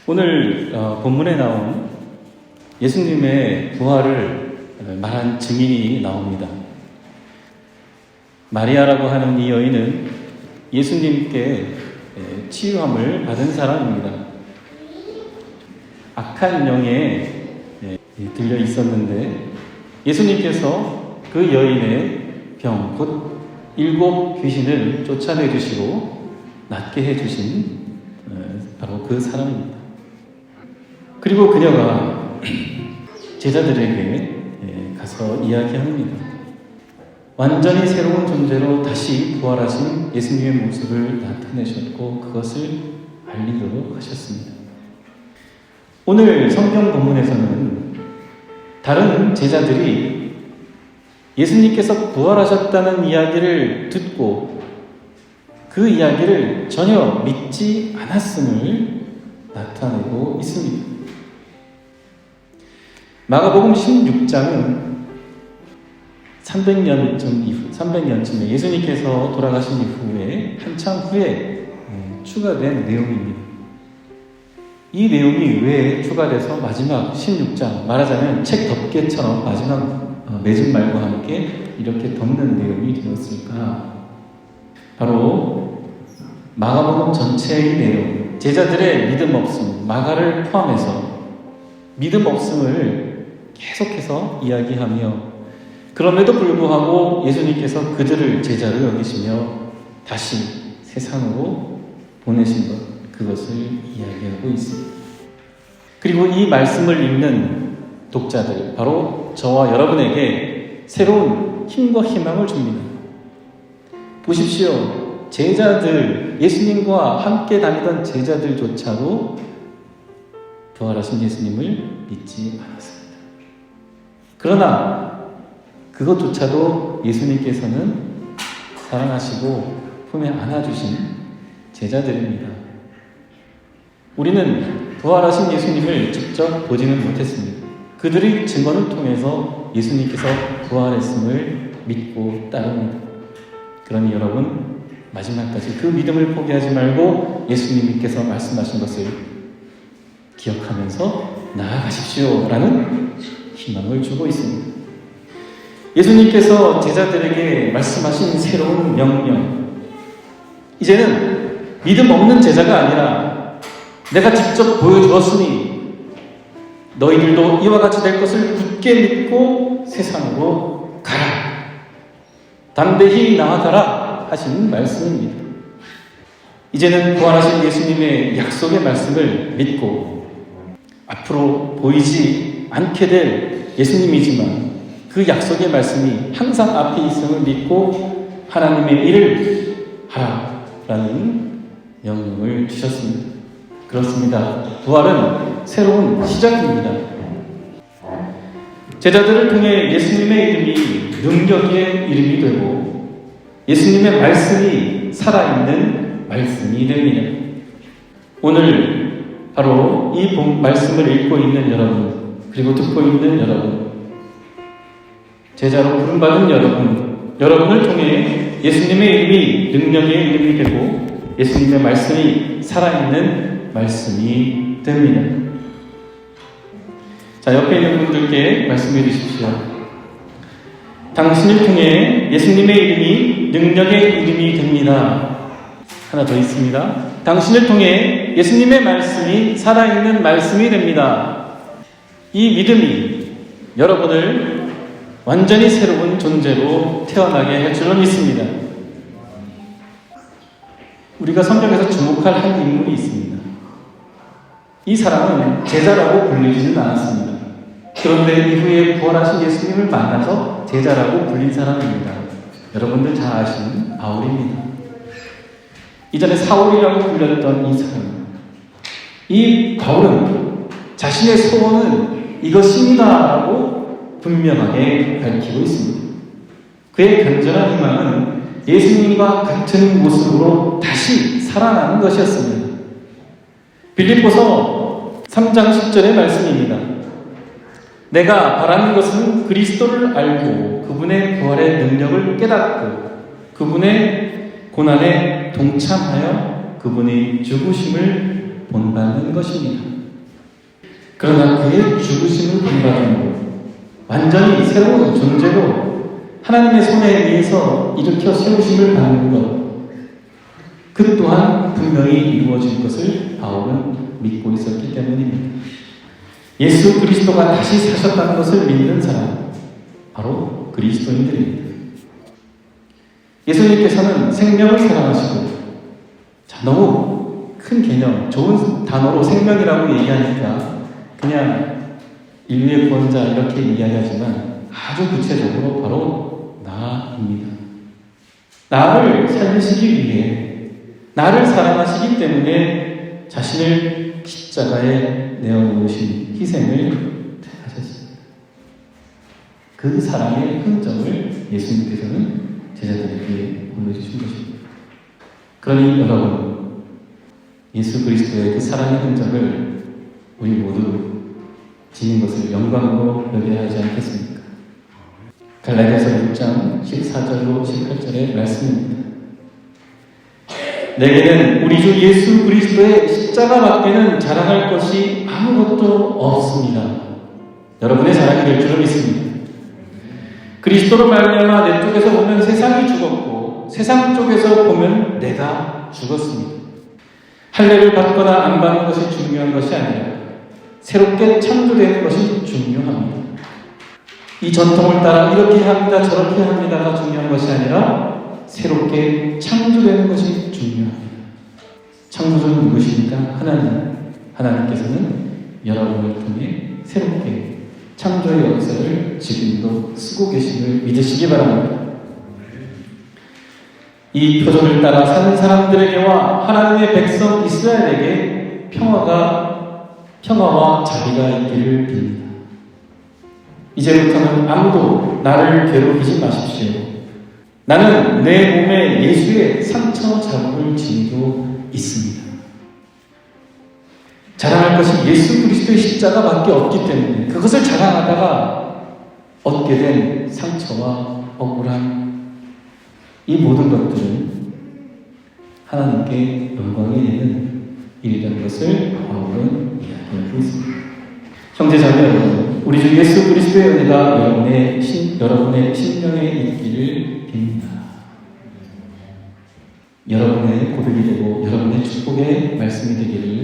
오늘 본문에 나온 예수님의 부활을 말한 증인이 나옵니다. 마리아라고 하는 이 여인은 예수님께 치유함을 받은 사람입니다. 악한 영에 들려 있었는데 예수님께서 그 여인의 병, 곧 7 귀신을 쫓아내 주시고 낫게 해주신 바로 그 사람입니다. 그리고 그녀가 제자들에게 가서 이야기합니다. 완전히 새로운 존재로 다시 부활하신 예수님의 모습을 나타내셨고 그것을 알리도록 하셨습니다. 오늘 성경 본문에서는 다른 제자들이 예수님께서 부활하셨다는 이야기를 듣고 그 이야기를 전혀 믿지 않았음을 나타내고 있습니다. 마가복음 16장은 300년쯤에 예수님께서 돌아가신 이후에 한참 후에 추가된 내용입니다. 이 내용이 왜 추가돼서 마지막 16장, 말하자면 책 덮개처럼 마지막 맺은 말과 함께 이렇게 덮는 내용이 되었을까? 바로 마가복음 전체의 내용, 제자들의 믿음 없음, 마가를 포함해서 믿음 없음을 계속해서 이야기하며 그럼에도 불구하고 예수님께서 그들을 제자로 여기시며 다시 세상으로 보내신 것, 그것을 이야기하고 있습니다. 그리고 이 말씀을 읽는 독자들, 바로 저와 여러분에게 새로운 힘과 희망을 줍니다. 보십시오. 제자들, 예수님과 함께 다니던 제자들조차도 부활하신 예수님을 믿지 않았습니다. 그러나 그것조차도 예수님께서는 사랑하시고 품에 안아주신 제자들입니다. 우리는 부활하신 예수님을 직접 보지는 못했습니다. 그들의 증언을 통해서 예수님께서 부활했음을 믿고 따릅니다. 그러니 여러분, 마지막까지 그 믿음을 포기하지 말고 예수님께서 말씀하신 것을 기억하면서 나아가십시오 라는 희망을 주고 있습니다. 예수님께서 제자들에게 말씀하신 새로운 명령, 이제는 믿음 없는 제자가 아니라 내가 직접 보여주었으니 너희들도 이와 같이 될 것을 굳게 믿고 세상으로 가라, 담대히 나아가라 하신 말씀입니다. 이제는 부활하신 예수님의 약속의 말씀을 믿고 앞으로 보이지 않게 될 예수님이지만 그 약속의 말씀이 항상 앞에 있음을 믿고 하나님의 일을 하라라는 명령을 주셨습니다. 그렇습니다. 부활은 새로운 시작입니다. 제자들을 통해 예수님의 이름이 능력의 이름이 되고 예수님의 말씀이 살아있는 말씀이 됩니다. 오늘 바로 이 말씀을 읽고 있는 여러분, 그리고 듣고 있는 여러분, 제자로 부름받은 여러분을 통해 예수님의 이름이 능력의 이름이 되고 예수님의 말씀이 살아있는 말씀이 됩니다. 자, 옆에 있는 분들께 말씀해 주십시오. 당신을 통해 예수님의 이름이 능력의 이름이 됩니다. 하나 더 있습니다. 당신을 통해 예수님의 말씀이 살아있는 말씀이 됩니다. 이 믿음이 여러분을 완전히 새로운 존재로 태어나게 할 줄로 믿습니다. 우리가 성경에서 주목할 한 인물이 있습니다. 이 사람은 제자라고 불리지는 않았습니다. 그런데 이후에 부활하신 예수님을 만나서 제자라고 불린 사람입니다. 여러분들 잘 아시는 바울입니다. 이전에 사울이라고 불렸던 이 사람, 이 바울은 자신의 소원은 이것입니다라고 분명하게 밝히고 있습니다. 그의 간절한 희망은 예수님과 같은 모습으로 다시 살아나는 것이었습니다. 빌립보서 3장 10절의 말씀입니다. 내가 바라는 것은 그리스도를 알고 그분의 부활의 능력을 깨닫고 그분의 고난에 동참하여 그분의 죽으심을 본받는 것입니다. 그러나 그의 죽으심을 본받음으로 완전히 새로운 존재로 하나님의 손에 의해서 일으켜 세우심을 받는 것, 그 또한 분명히 이루어질 것을 바울은 믿고 있었기 때문입니다. 예수 그리스도가 다시 사셨다는 것을 믿는 사람, 바로 그리스도인들입니다. 예수님께서는 생명을 사랑하시고, 자, 너무 큰 개념, 좋은 단어로 생명이라고 얘기하니까 그냥 인류의 구원자 이렇게 이야기하지만 아주 구체적으로 바로 나입니다. 나를 살리시기 위해, 나를 사랑하시기 때문에 자신을 십자가에 내어놓으신 희생을 하셨습니다. 그 사랑의 흔적을 예수님께서는 제자들에게 보여주신 것입니다. 그러니 여러분, 예수 그리스도의 그 사랑의 흔적을 우리 모두 지닌 것을 영광으로 여겨야 하지 않겠습니까? 갈라디아서 6장 14절로 18절의 말씀입니다. 내게는 우리 주 예수 그리스도의 십자가밖에는 자랑할 것이 아무것도 없습니다. 여러분의 자랑이 될 줄을 믿습니다. 그리스도로 말미암아 내 쪽에서 보면 세상이 죽었고 세상 쪽에서 보면 내가 죽었습니다. 할례를 받거나 안 받는 것이 중요한 것이 아니라 새롭게 창조되는 것이 중요합니다. 이 전통을 따라 이렇게 합니다, 저렇게 합니다가 중요한 것이 아니라 새롭게 창조되는 것이 중요합니다. 창조주는 누구십니까? 하나님. 하나님께서는 여러분을 통해 새롭게 창조의 역사를 지금도 쓰고 계심을 믿으시기 바랍니다. 이 표적을 따라 사는 사람들에게와 하나님의 백성 이스라엘에게 평화와 자비가 있기를 빕니다. 이제부터는 아무도 나를 괴롭히지 마십시오. 나는 내 몸에 예수의 상처 자국을 지니고 있습니다. 자랑할 것이 예수 그리스도의 십자가밖에 없기 때문에 그것을 자랑하다가 얻게 된 상처와 억울함, 이 모든 것들은 하나님께 영광이 되는 일이라는 것을 바울은 이야기하고 있습니다. 형제자매 여러분, 우리 주 예수 그리스도의 은혜가 여러분의 심령에 있기를 빕니다. 여러분의 고백이 되고 여러분의 축복의 말씀이 되기를